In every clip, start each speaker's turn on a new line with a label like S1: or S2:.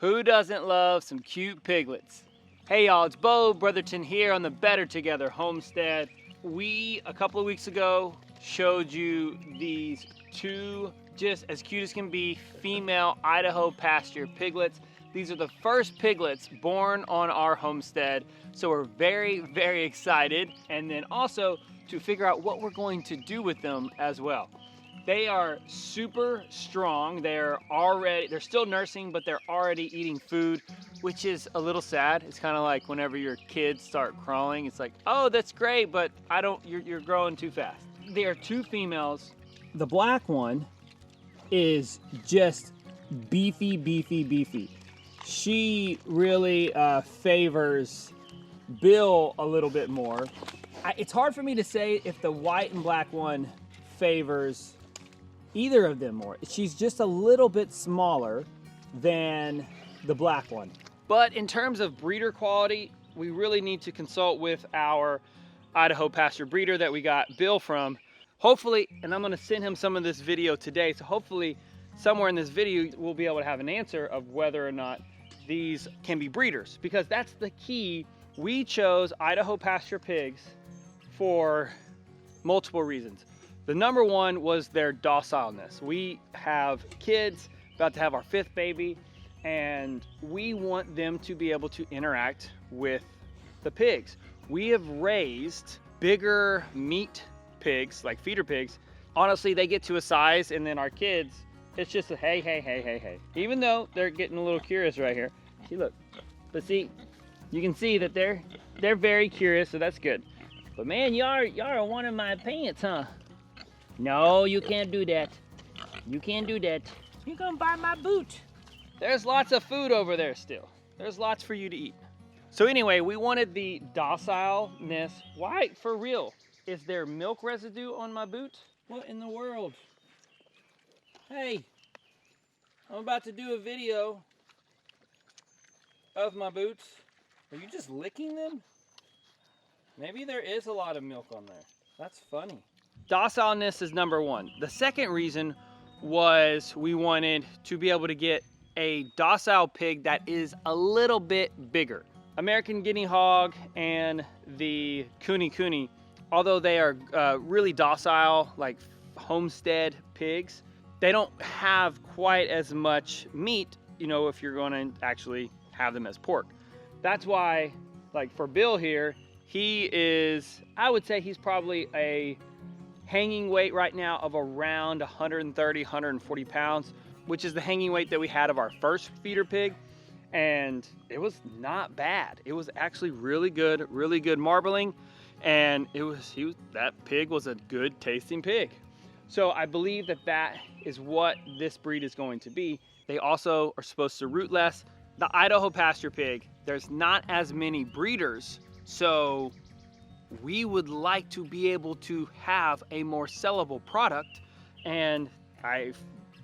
S1: Who doesn't love some cute piglets? Hey y'all, it's Bo Brotherton here on the Better Together Homestead. We, a couple of weeks ago, showed you these two just as cute as can be female Idaho pasture piglets. These are the first piglets born on our homestead, so we're very, very excited. And then also to figure out what we're going to do with them as well. They are super strong. They're still nursing, but they're already eating food, which is a little sad. It's kind of like whenever your kids start crawling, it's like, oh, that's great, but you're growing too fast. There are two females. The black one is just beefy, beefy, beefy. She really favors Bill a little bit more. It's hard for me to say if the white and black one favors either of them more. She's just a little bit smaller than the black one. But in terms of breeder quality, we really need to consult with our Idaho pasture breeder that we got Bill from. Hopefully, and I'm gonna send him some of this video today, so hopefully somewhere in this video we'll be able to have an answer of whether or not these can be breeders, because that's the key. We chose Idaho pasture pigs for multiple reasons. The number one was their docileness. We have kids, about to have our 5th baby, and we want them to be able to interact with the pigs. We have raised bigger meat pigs, like feeder pigs. Honestly, they get to a size, and then our kids, it's just a hey, hey, hey, hey, hey. Even though they're getting a little curious right here. See, look. But see, you can see that they're very curious, so that's good. But man, y'all are one of my pants, huh? No, you can't do that. You can't do that. You're gonna buy my boot. There's lots of food over there still. There's lots for you to eat. So anyway, we wanted the docileness. Why, for real? Is there milk residue on my boot? What in the world? Hey, I'm about to do a video of my boots. Are you just licking them? Maybe there is a lot of milk on there. That's funny. Docileness is number one. The second reason was we wanted to be able to get a docile pig that is a little bit bigger. American Guinea Hog and the Kune, although they are really docile, like Homestead pigs, they don't have quite as much meat, you know, if you're going to actually have them as pork. That's why, like for Bill here, he is, I would say he's probably a hanging weight right now of around 130, 140 pounds, which is the hanging weight that we had of our first feeder pig. And it was not bad. It was actually really good marbling. And that pig was a good tasting pig. So I believe that is what this breed is going to be. They also are supposed to root less. The Idaho pasture pig, there's not as many breeders. So we would like to be able to have a more sellable product. And I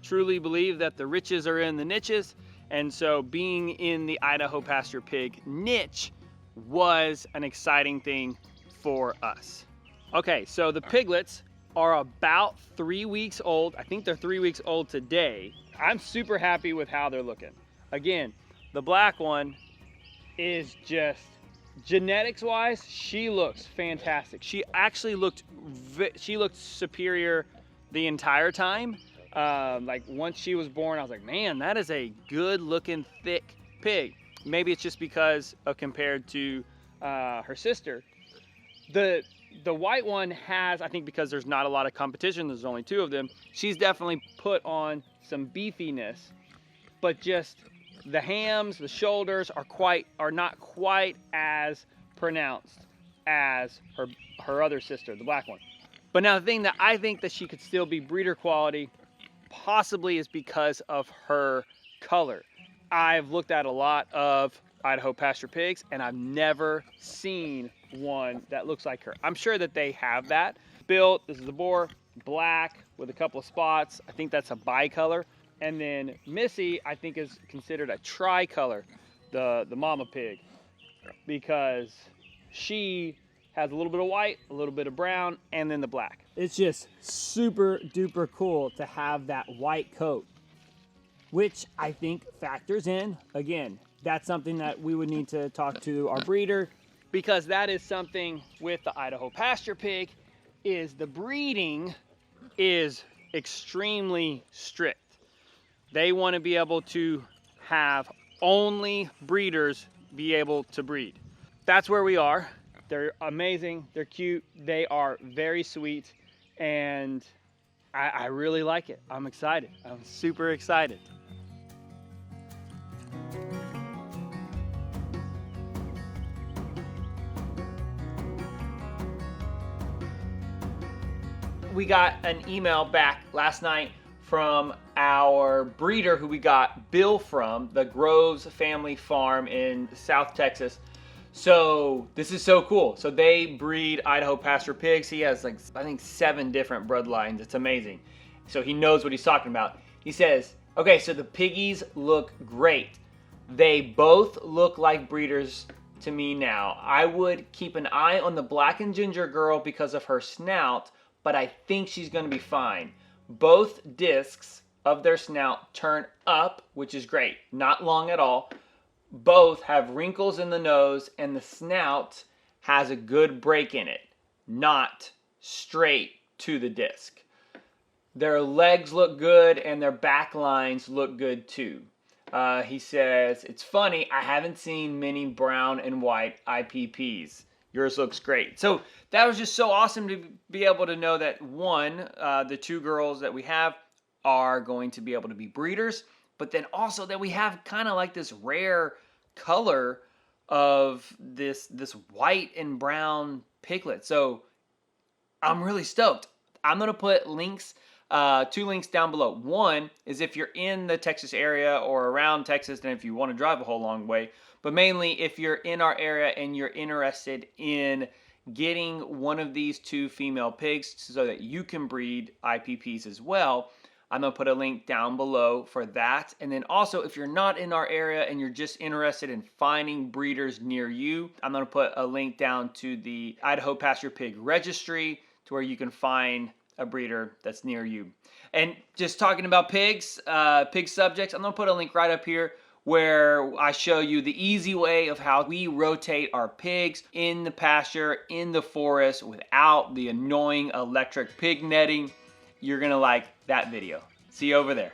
S1: truly believe that the riches are in the niches. And so being in the Idaho pasture pig niche was an exciting thing for us. Okay, so the piglets are about 3 weeks old. I think they're 3 weeks old today. I'm super happy with how they're looking. Again, the black one is just, genetics wise, she looks fantastic. She actually looked superior the entire time. Like once she was born, I was like, man, that is a good looking thick pig. Maybe it's just because of compared to her sister. The white one has, I think because there's not a lot of competition, there's only 2 of them, she's definitely put on some beefiness, but just the hams, the shoulders are not quite as pronounced as her other sister, the black one. But now the thing that I think that she could still be breeder quality possibly is because of her color. I've looked at a lot of Idaho pasture pigs and I've never seen one that looks like her. I'm sure that they have that. Bill, this is the boar, black with a couple of spots. I think that's a bicolor. And then Missy, I think is considered a tricolor, the mama pig, because she has a little bit of white, a little bit of brown, and then the black. It's just super duper cool to have that white coat. which I think factors in. Again, that's something that we would need to talk to our breeder, because that is something with the Idaho pasture pig, is the breeding is extremely strict. They want to be able to have only breeders be able to breed. That's where we are. They're amazing, they're cute, they are very sweet, and I really like it. I'm excited. I'm super excited. We got an email back last night from our breeder who we got Bill from, the Groves family farm in South Texas. So this is so cool. So they breed Idaho pasture pigs. He has like, I think 7 different bloodlines. It's amazing. So he knows what he's talking about. He says, okay, so the piggies look great. They both look like breeders to me now. I would keep an eye on the black and ginger girl because of her snout, but I think she's gonna be fine. Both discs of their snout turn up, which is great. Not long at all. Both have wrinkles in the nose, and the snout has a good break in it, not straight to the disc. Their legs look good, and their back lines look good too. He says, it's funny, I haven't seen many brown and white IPPs. Yours looks great. So that was just so awesome to be able to know that, one, the 2 girls that we have are going to be able to be breeders, but then also that we have kind of like this rare color of this white and brown piglet. So I'm really stoked. I'm gonna put links, 2 links down below. One is if you're in the Texas area or around Texas, and if you want to drive a whole long way, but mainly if you're in our area and you're interested in getting one of these 2 female pigs so that you can breed IPPs as well, I'm gonna put a link down below for that. And then also, if you're not in our area and you're just interested in finding breeders near you, I'm gonna put a link down to the Idaho Pasture Pig Registry to where you can find a breeder that's near you. And just talking about pigs, pig subjects, I'm gonna put a link right up here where I show you the easy way of how we rotate our pigs in the pasture, in the forest, without the annoying electric pig netting. You're gonna like that video. See you over there.